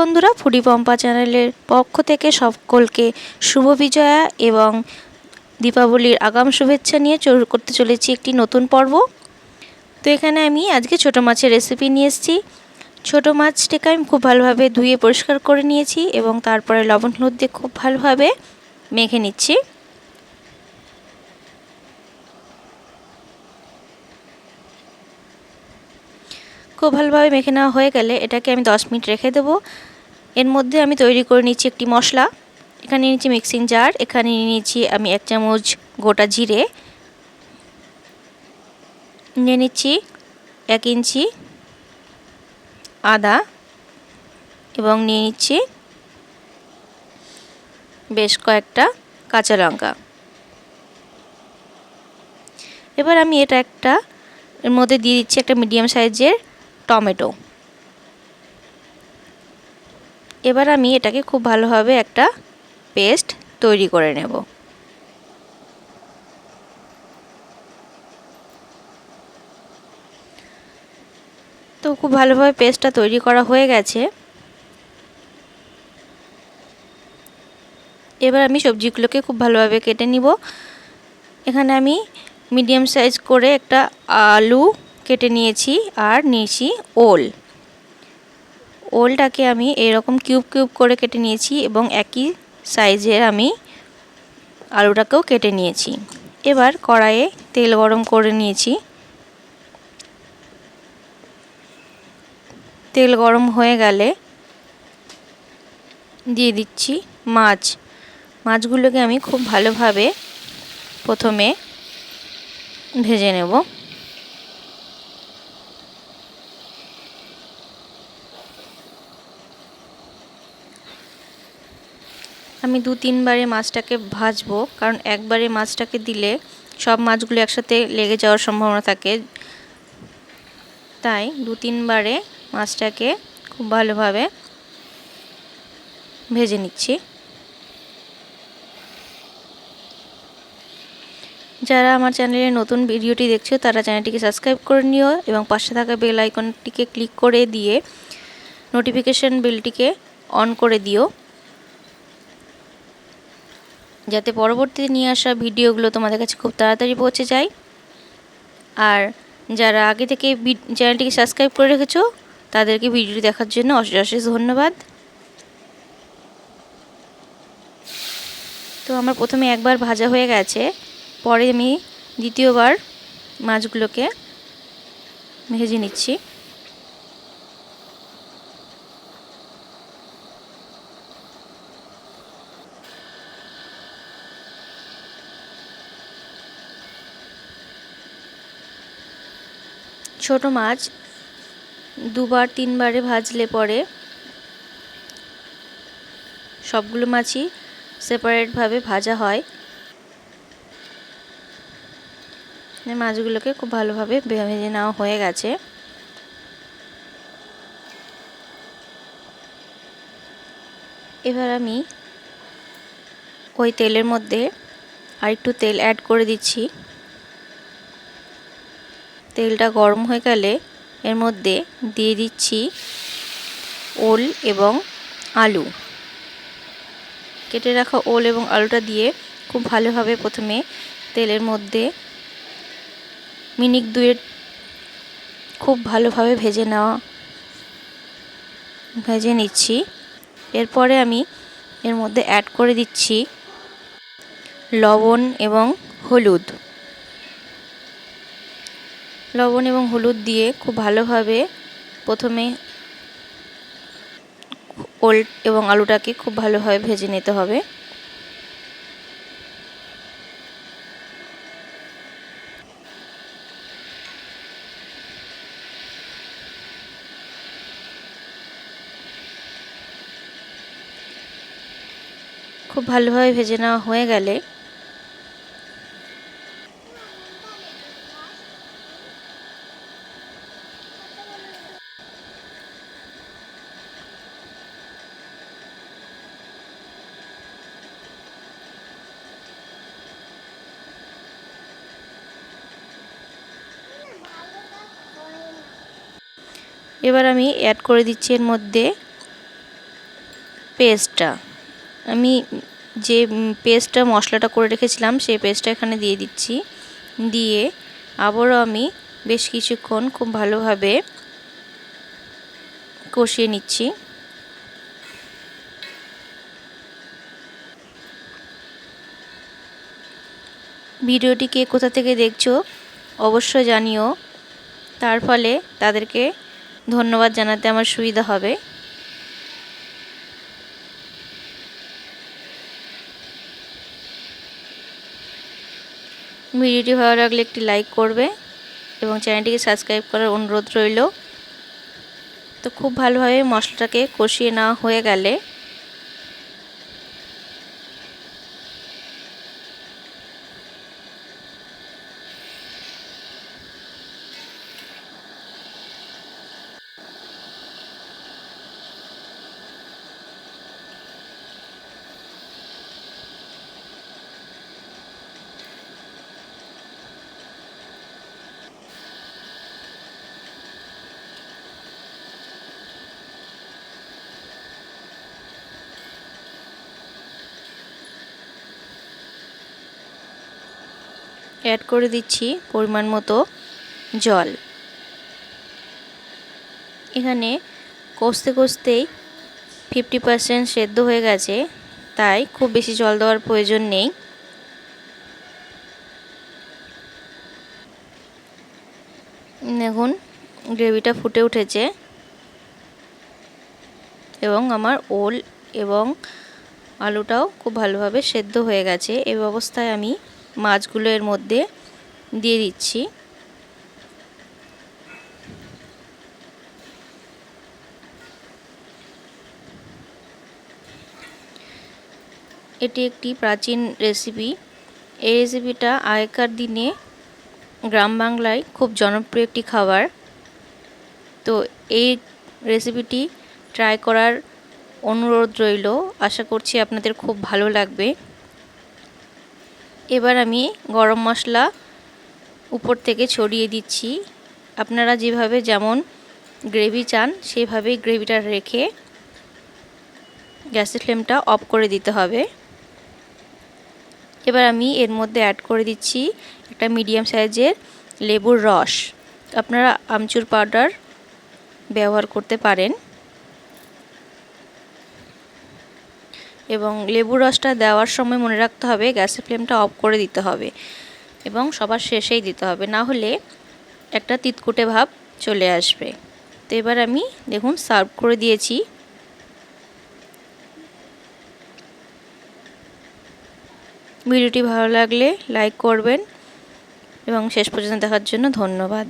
বন্ধুরা, ফুডি পম্পা চ্যানেলের পক্ষ থেকে সকলকে শুভ বিজয়া এবং দীপাবলির আগাম শুভেচ্ছা নিয়ে করতে চলেছি একটি নতুন পর্ব। তো এখানে আমি আজকে ছোট মাছের রেসিপি নিয়ে এসেছি। ছোট মাছটাকে আমি খুব ভালোভাবে ধুয়ে পরিষ্কার করে নিয়েছি এবং তারপরে লবণ হলুদ দিয়ে খুব ভালোভাবে মেখে নিচ্ছি। খুব ভালোভাবে মেখে নেওয়া হয়ে গেলে এটাকে আমি 10 মিনিট রেখে দেবো। এর মধ্যে আমি তৈরি করে নিচ্ছি একটি মশলা। এখানে নিয়েছি মিক্সিং জার, এখানে নিয়েছি আমি 1 চামচ গোটা জিরে, নিয়ে নিচ্ছি 1 ইঞ্চি আদা এবং নিয়ে নিচ্ছি বেশ কয়েকটা কাঁচা লঙ্কা। এবার আমি এর মধ্যে দিয়ে দিচ্ছি একটা মিডিয়াম সাইজের টমেটো। এবার আমি এটাকে খুব ভালোভাবে একটা পেস্ট তৈরি করে নেব। তো খুব ভালোভাবে পেস্টটা তৈরি করা হয়ে গেছে। এবার আমি সবজিগুলোকে খুব ভালোভাবে কেটে নিব। এখানে আমি মিডিয়াম সাইজ করে একটা আলু কেটে নিয়েছি আর নিয়েছি ওলটাকে আমি এরকম কিউব কিউব করে কেটে নিয়েছি এবং একই সাইজের আমি আলুটাকেও কেটে নিয়েছি। এবার কড়াইয়ে তেল গরম করে নিয়েছি। তেল গরম হয়ে গেলে দিয়ে দিচ্ছি মাছগুলোকে আমি খুব ভালোভাবে প্রথমে ভেজে নেব। আমি 2-3 বারে মাছটাকে ভাজবো, কারণ একবারে মাছটাকে দিলে সব মাছগুলো একসাথে লেগে যাওয়ার সম্ভাবনা থাকে। তাই 2-3 বারে মাছটাকে খুব ভালোভাবে ভেজে নিচ্ছি। যারা আমার চ্যানেলে নতুন ভিডিওটি দেখছো তারা চ্যানেলটিকে সাবস্ক্রাইব করে নিও এবং পাশে থাকা বেল আইকনটিকে ক্লিক করে দিয়ে নোটিফিকেশন বেলটিকে অন করে দিও, যাতে পরবর্তীতে নিয়ে আসা ভিডিওগুলো তোমাদের কাছে খুব তাড়াতাড়ি পৌঁছে যায়। আর যারা আগে থেকে চ্যানেলটিকে সাবস্ক্রাইব করে রেখেছো তাদেরকে ভিডিওটি দেখার জন্য অশেষ অশেষ ধন্যবাদ। তো আমার প্রথমে একবার ভাজা হয়ে গেছে, পরে আমি দ্বিতীয়বার মাছগুলোকে ভেজে নিচ্ছি। ছোট মাছ 2-3 বারে ভাজলে পরে সবগুলো মাছই সেপারেটভাবে ভাজা হয়। মাছগুলোকে খুব ভালোভাবে ভেজে নেওয়া হয়ে গেছে। এবার আমি ওই তেলের মধ্যে আরেকটু তেল অ্যাড করে দিচ্ছি। তেলটা গরম হয়ে গেলে এর মধ্যে দিয়ে দিচ্ছি ওল এবং আলু। কেটে রাখা ওল এবং আলুটা দিয়ে খুব ভালোভাবে প্রথমে তেলের মধ্যে মিনিট 2 খুব ভালোভাবে ভেজে নিচ্ছি। এরপরে আমি এর মধ্যে অ্যাড করে দিচ্ছি লবণ এবং হলুদ। দিয়ে খুব ভালোভাবে প্রথমে ওল এবং আলুটাকে খুব ভালোভাবে ভেজে নিতে হবে। খুব ভালোভাবে ভেজে নেওয়া হয়ে গেলে এবার আমি অ্যাড করে দিচ্ছি এর মধ্যে পেস্টটা, আমি যে পেস্টটা মশলাটা করে রেখেছিলাম সেই পেস্টটা এখানে দিয়ে দিচ্ছি। দিয়ে আবারও আমি বেশ কিছুক্ষণ খুব ভালোভাবে কষিয়ে নিচ্ছি। ভিডিওটি কে কোথা থেকে দেখছো অবশ্যই জানিও, তার ফলে তাদেরকে ধন্যবাদ জানাতে আমার সুবিধা হবে। ভিডিওটি ভালো লাগলে একটি লাইক করবে এবং চ্যানেলটিকে সাবস্ক্রাইব করার অনুরোধ রইল। তো খুব ভালোভাবে মশলাটাকে কষিয়ে নেওয়া হয়ে গেলে অ্যাড করে দিচ্ছি পরিমাণ মতো জল। এখানে কষতে কষতেই 50% সেদ্ধ হয়ে গেছে, তাই খুব বেশি জল দেওয়ার প্রয়োজন নেই। দেখুন গ্রেভিটা ফুটে উঠেছে এবং আমার ওল এবং আলুটাও খুব ভালোভাবে সেদ্ধ হয়ে গেছে। এই অবস্থায় আমি মাছগুলো এর মধ্যে দিয়ে দিচ্ছি। এটি একটি প্রাচীন রেসিপি। এই রেসিপিটা আগেকার দিনে গ্রাম বাংলায় খুব জনপ্রিয় একটি খাবার। তো এই রেসিপিটি ট্রাই করার অনুরোধ রইল, আশা করছি আপনাদের খুব ভালো লাগবে। এবার আমি গরম মশলা উপর থেকে ছড়িয়ে দিচ্ছি। আপনারা যেভাবে যেমন গ্রেভি চান সেইভাবেই গ্রেভিটা রেখে গ্যাসের ফ্লেমটা অফ করে দিতে হবে। এবার আমি এর মধ্যে অ্যাড করে দিচ্ছি একটা মিডিয়াম সাইজের লেবুর রস। আপনারা আমচুর পাউডার ব্যবহার করতে পারেন এবং লেবুর রসটা দেওয়ার সময় মনে রাখতে হবে গ্যাসের ফ্লেমটা অফ করে দিতে হবে এবং সবার শেষেই দিতে হবে, না হলে একটা তিতকুটে ভাব চলে আসবে। তো এবার আমি দেখুন সার্ভ করে দিয়েছি। ভিডিওটি ভালো লাগলে লাইক করবেন এবং শেষ পর্যন্ত দেখার জন্য ধন্যবাদ।